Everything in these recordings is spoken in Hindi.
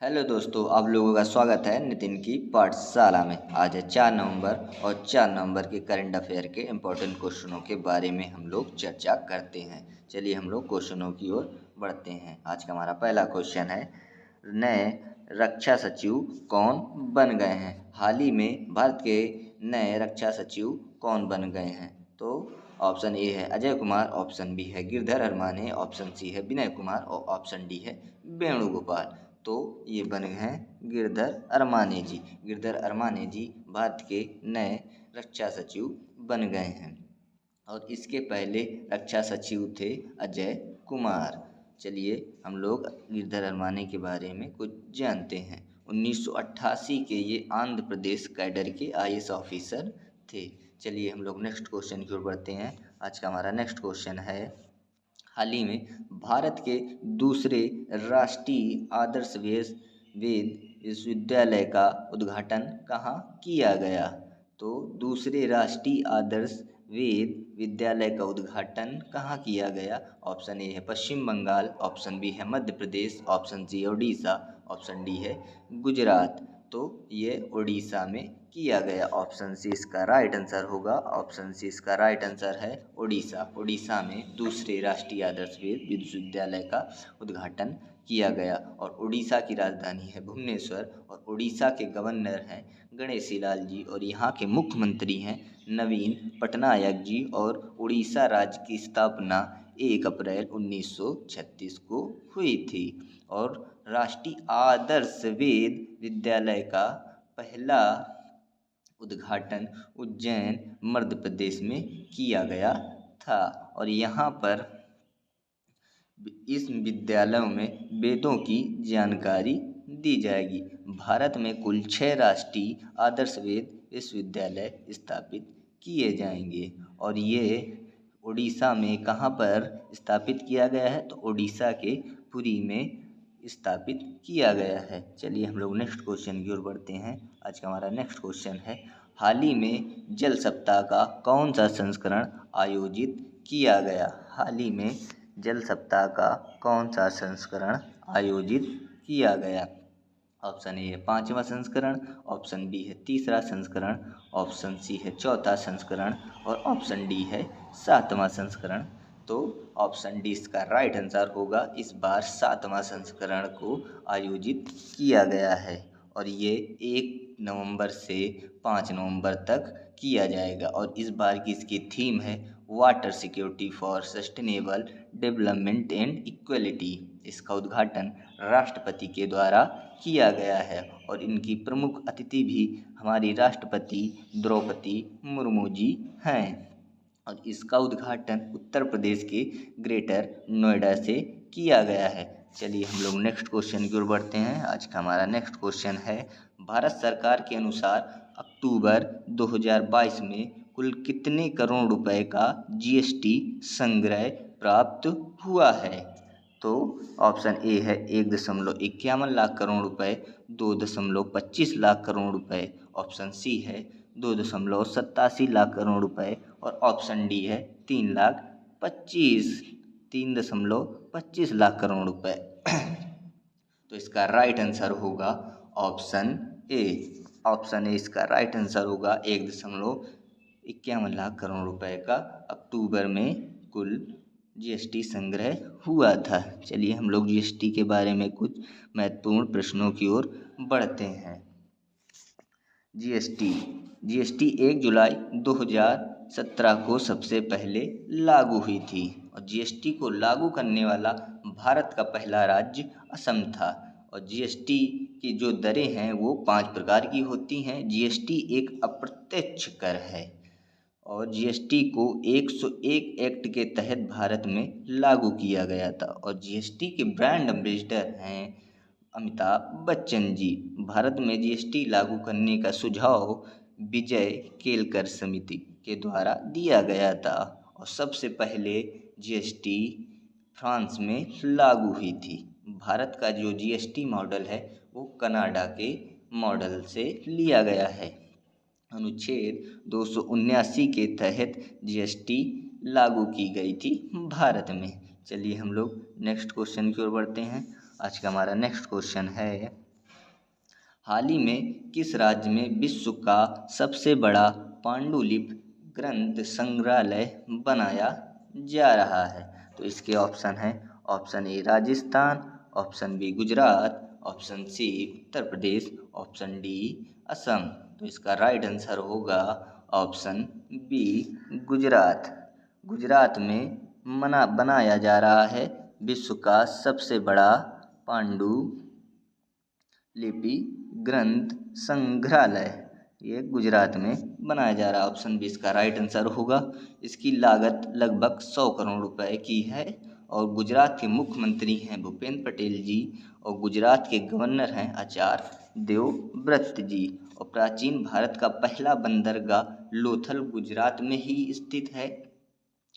हेलो दोस्तों, आप लोगों का स्वागत है नितिन की पाठशाला में। आज है 4 नवंबर और 4 नवंबर के करंट अफेयर के इम्पोर्टेंट क्वेश्चनों के बारे में हम लोग चर्चा करते हैं। चलिए हम लोग क्वेश्चनों की ओर बढ़ते हैं। आज का हमारा पहला क्वेश्चन है, नए रक्षा सचिव कौन बन गए हैं? हाल ही में भारत के नए रक्षा सचिव कौन बन गए हैं? तो ऑप्शन ए है अजय कुमार, ऑप्शन बी है गिरधर अरमाने, ऑप्शन सी है विनय कुमार और ऑप्शन डी है वेणुगोपाल। तो ये बने हैं गिरधर अरमाने जी। गिरधर अरमाने जी भारत के नए रक्षा सचिव बन गए हैं और इसके पहले रक्षा सचिव थे अजय कुमार। चलिए हम लोग गिरधर अरमाने के बारे में कुछ जानते हैं। 1988 के ये आंध्र प्रदेश कैडर के आईएएस ऑफिसर थे। चलिए हम लोग नेक्स्ट क्वेश्चन की ओर बढ़ते हैं। आज का हमारा नेक्स्ट क्वेश्चन है, हाल ही में भारत के दूसरे राष्ट्रीय आदर्श वेद विश्वविद्यालय का उद्घाटन कहाँ किया गया? तो दूसरे राष्ट्रीय आदर्श वेद विद्यालय का उद्घाटन कहाँ किया गया? ऑप्शन ए है पश्चिम बंगाल, ऑप्शन बी है मध्य प्रदेश, ऑप्शन सी है उड़ीसा, ऑप्शन डी है गुजरात। तो ये उड़ीसा में किया गया। ऑप्शन सी इसका राइट आंसर होगा। ऑप्शन सी इसका राइट आंसर है उड़ीसा। उड़ीसा में दूसरे राष्ट्रीय आदर्श वेद विश्वविद्यालय का उद्घाटन किया गया और उड़ीसा की राजधानी है भुवनेश्वर और उड़ीसा के गवर्नर हैं गणेशी लाल जी और यहाँ के मुख्यमंत्री हैं नवीन पटनायक जी और उड़ीसा राज्य की स्थापना 1 अप्रैल 1936 को हुई थी और राष्ट्रीय आदर्श वेद विद्यालय का पहला उद्घाटन उज्जैन मध्य प्रदेश में किया गया था और यहाँ पर इस विद्यालयों में वेदों की जानकारी दी जाएगी। भारत में कुल 6 राष्ट्रीय आदर्श वेद विश्वविद्यालय स्थापित किए जाएंगे और ये उड़ीसा में कहाँ पर स्थापित किया गया है? तो उड़ीसा के पुरी में स्थापित किया गया है। चलिए हम लोग नेक्स्ट क्वेश्चन की ओर बढ़ते हैं। आज का हमारा नेक्स्ट क्वेश्चन है, हाल ही में जल सप्ताह का कौन सा संस्करण आयोजित किया गया? हाल ही में जल सप्ताह का कौन सा संस्करण आयोजित किया गया? ऑप्शन ए है 5वां संस्करण, ऑप्शन बी है 3रा संस्करण, ऑप्शन सी है 4था संस्करण और ऑप्शन डी है 7वां संस्करण। तो ऑप्शन डी इसका राइट आंसर होगा। इस बार 7वां संस्करण को आयोजित किया गया है और ये 1 नवंबर से 5 नवंबर तक किया जाएगा और इस बार की इसकी थीम है water security for sustainable development and equality. इसका उद्घाटन राष्ट्रपति के द्वारा किया गया है और इनकी प्रमुख अतिथि भी हमारी राष्ट्रपति द्रौपदी मुर्मू जी हैं और इसका उद्घाटन उत्तर प्रदेश के ग्रेटर नोएडा से किया गया है। चलिए हम लोग नेक्स्ट क्वेश्चन की ओर बढ़ते हैं। आज का हमारा नेक्स्ट क्वेश्चन है, भारत सरकार के अनुसार अक्टूबर 2022 में कुल कितने करोड़ रुपए का जीएसटी संग्रह प्राप्त हुआ है? तो ऑप्शन ए है 1.51 लाख करोड़ रुपए, 2.25 लाख करोड़ रुपए, ऑप्शन सी है 2.87 लाख करोड़ रुपए और ऑप्शन डी है 3.25 लाख करोड़ रुपए। तो इसका राइट आंसर होगा ऑप्शन ए। ऑप्शन ए इसका राइट आंसर होगा। 1.51 लाख करोड़ रुपए का अक्टूबर में कुल जीएसटी संग्रह हुआ था। चलिए हम लोग जीएसटी के बारे में कुछ महत्वपूर्ण प्रश्नों की ओर बढ़ते हैं। जीएसटी 1 जुलाई 2017 को सबसे पहले लागू हुई थी और जीएसटी को लागू करने वाला भारत का पहला राज्य असम था और जीएसटी की जो दरें हैं वो 5 प्रकार की होती हैं। जीएसटी एक अप्रत्यक्ष कर है और जीएसटी को 101 एक्ट के तहत भारत में लागू किया गया था और जीएसटी के ब्रांड एम्बेसडर हैं अमिताभ बच्चन जी। भारत में जीएसटी लागू करने का सुझाव विजय केलकर समिति के द्वारा दिया गया था और सबसे पहले जीएसटी फ्रांस में लागू हुई थी। भारत का जो जीएसटी मॉडल है वो कनाडा के मॉडल से लिया गया है। अनुच्छेद 279 के तहत जीएसटी लागू की गई थी भारत में। चलिए हम लोग नेक्स्ट क्वेश्चन की ओर बढ़ते हैं। आज का हमारा नेक्स्ट क्वेश्चन है, हाल ही में किस राज्य में विश्व का सबसे बड़ा पांडुलिपि ग्रंथ संग्रहालय बनाया जा रहा है? तो इसके ऑप्शन है, option A Rajasthan, option B Gujarat, option C Uttar Pradesh, option D Assam. तो इसका राइट आंसर होगा ऑप्शन बी गुजरात। गुजरात में बनाया जा रहा है विश्व का सबसे बड़ा पांडुलिपि ग्रंथ संग्रहालय। ये गुजरात में बनाया जा रहा है। ऑप्शन बी इसका राइट आंसर होगा। इसकी लागत लगभग 100 करोड़ रुपए की है और गुजरात के मुख्यमंत्री हैं भूपेंद्र पटेल जी और गुजरात के गवर्नर हैं आचार्य देवव्रत जी। और प्राचीन भारत का पहला बंदरगाह लोथल गुजरात में ही स्थित है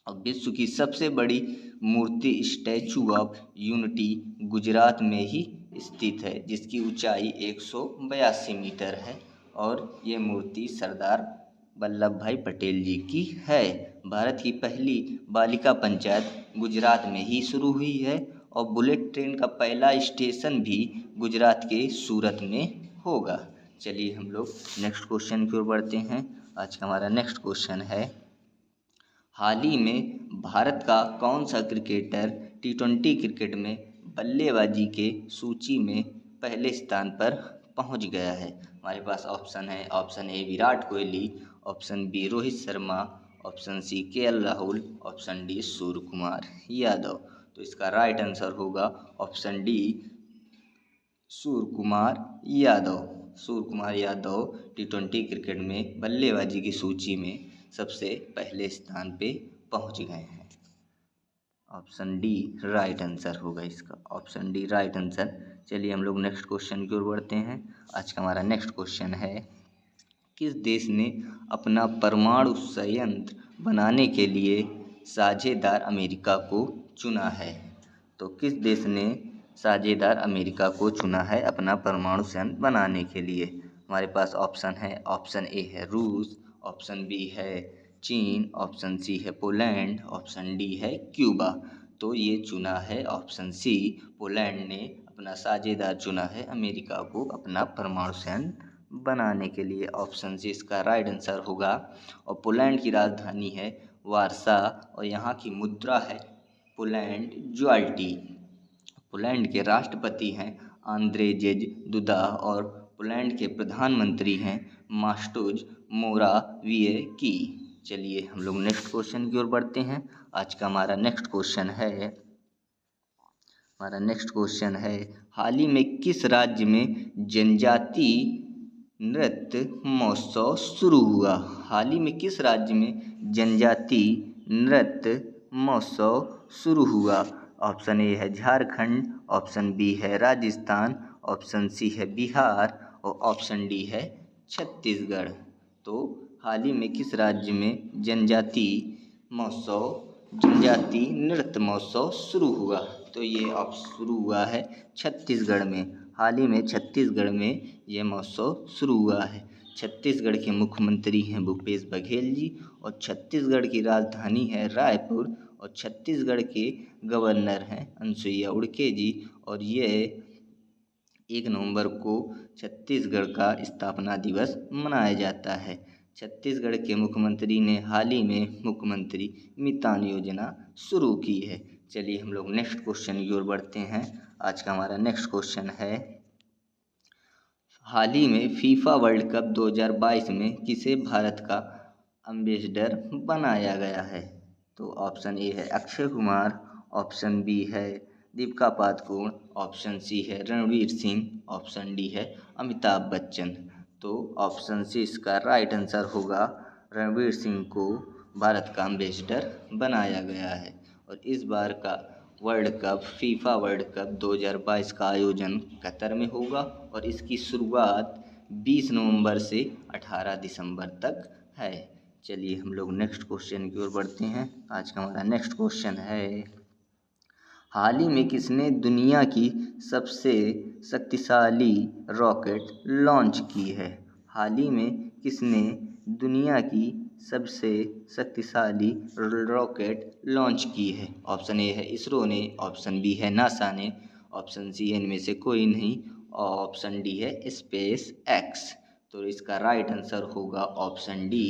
और विश्व की सबसे बड़ी मूर्ति स्टैचू ऑफ यूनिटी गुजरात में ही स्थित है जिसकी ऊंचाई 182 मीटर है और ये मूर्ति सरदार वल्लभ भाई पटेल जी की है। भारत की पहली बालिका पंचायत गुजरात में ही शुरू हुई है और बुलेट ट्रेन का पहला स्टेशन भी गुजरात के सूरत में होगा। चलिए हम लोग नेक्स्ट क्वेश्चन की ओर बढ़ते हैं। आज का हमारा नेक्स्ट क्वेश्चन है, हाल ही में भारत का कौन सा क्रिकेटर T20 क्रिकेट में बल्लेबाजी के सूची में पहले स्थान पर पहुंच गया है? हमारे पास ऑप्शन है, option A Virat Kohli, option B Rohit Sharma, option C KL Rahul, option D Surya Kumar Yadav. तो इसका राइट आंसर होगा option D Surya Kumar Yadav. Surya Kumar Yadav T20 cricket में बल्लेबाजी की सूची में सबसे पहले स्थान पे पहुंच गए हैं। ऑप्शन डी राइट आंसर होगा इसका, ऑप्शन डी राइट आंसर। चलिए हम लोग नेक्स्ट क्वेश्चन की ओर बढ़ते हैं। आज का हमारा नेक्स्ट क्वेश्चन है, किस देश ने अपना परमाणु संयंत्र बनाने के लिए साझेदार अमेरिका को चुना है? तो किस देश ने साझेदार अमेरिका को चुना है अपना परमाणु संयंत्र बनाने के लिए? हमारे पास ऑप्शन है, ऑप्शन ए है रूस, ऑप्शन बी है चीन, ऑप्शन सी है पोलैंड, ऑप्शन डी है क्यूबा। तो ये चुना है ऑप्शन सी, पोलैंड ने अपना साझेदार चुना है अमेरिका को अपना परमाणु संयंत्र बनाने के लिए। ऑप्शन सी इसका राइट आंसर होगा। और पोलैंड की राजधानी है वारसा और यहाँ की मुद्रा है पोलैंड ज्वाल्टी। पोलैंड के राष्ट्रपति हैं आंद्रेजेज दुदा और पोलैंड के प्रधानमंत्री हैं मास्टोज मोराविएकी। चलिए हम लोग नेक्स्ट क्वेश्चन की ओर बढ़ते हैं। आज का हमारा नेक्स्ट क्वेश्चन है, हाल ही में किस राज्य में जनजाति नृत्य महोत्सव शुरू हुआ? हाल ही में किस राज्य में जनजाति नृत्य महोत्सव शुरू हुआ? ऑप्शन ए है झारखंड, ऑप्शन बी है राजस्थान, ऑप्शन सी है बिहार और ऑप्शन डी है छत्तीसगढ़। तो हाल ही में किस राज्य में जनजाति नृत्य महोत्सव शुरू हुआ? तो ये अब शुरू हुआ है छत्तीसगढ़ में। हाल ही में छत्तीसगढ़ में ये महोत्सव शुरू हुआ है। छत्तीसगढ़ के मुख्यमंत्री हैं भूपेश बघेल जी और छत्तीसगढ़ की राजधानी है रायपुर और छत्तीसगढ़ के गवर्नर हैं अनुसुईया उइके जी। और ये 1 नवंबर को छत्तीसगढ़ का स्थापना दिवस मनाया जाता है। छत्तीसगढ़ के मुख्यमंत्री ने हाल ही में मुख्यमंत्री मितान योजना शुरू की है। चलिए हम लोग नेक्स्ट क्वेश्चन की ओर बढ़ते हैं। आज का हमारा नेक्स्ट क्वेश्चन है, हाल ही में फीफा वर्ल्ड कप 2022 में किसे भारत का एम्बेसडर बनाया गया है? तो ऑप्शन ए है अक्षय कुमार, ऑप्शन बी है दीपिका पादुकोण, ऑप्शन सी है रणवीर सिंह, ऑप्शन डी है अमिताभ बच्चन। तो ऑप्शन सी इसका राइट आंसर होगा। रणवीर सिंह को भारत का एम्बेसडर बनाया गया है और इस बार का world cup FIFA world cup 2022 का आयोजन कतर में होगा और इसकी शुरुआत 20 नवंबर से 18 दिसंबर तक है। चलिए हम लोग नेक्स्ट क्वेश्चन की ओर बढ़ते हैं। आज का हमारा नेक्स्ट क्वेश्चन है, हाल ही में किसने दुनिया की सबसे शक्तिशाली रॉकेट लॉन्च की है? हाल ही में किसने दुनिया की सबसे शक्तिशाली रॉकेट लॉन्च की है? ऑप्शन ए है इसरो ने, ऑप्शन बी है नासा ने, ऑप्शन सी इनमें से कोई नहीं, और ऑप्शन डी है स्पेस एक्स। तो इसका राइट आंसर होगा option D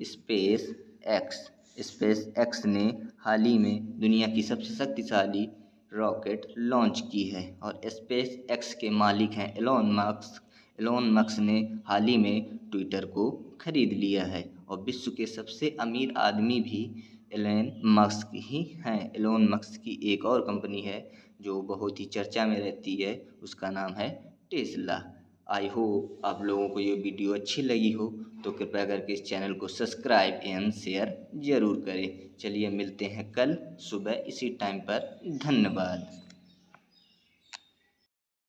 space x. Space x ने हाल ही में दुनिया की सबसे शक्तिशाली रॉकेट लॉन्च की है और स्पेस एक्स के मालिक हैं एलोन मस्क। एलोन मस्क ने हाल ही में ट्विटर को खरीद लिया है और विश्व के सबसे अमीर आदमी भी एलोन मस्क ही हैं। एलोन मस्क की एक और कंपनी है जो बहुत ही चर्चा में रहती है, उसका नाम है टेस्ला। आई होप आप लोगों को ये वीडियो अच्छी लगी हो, तो कृपया करके इस चैनल को सब्सक्राइब एंड शेयर ज़रूर करें। चलिए मिलते हैं कल सुबह इसी टाइम पर। धन्यवाद।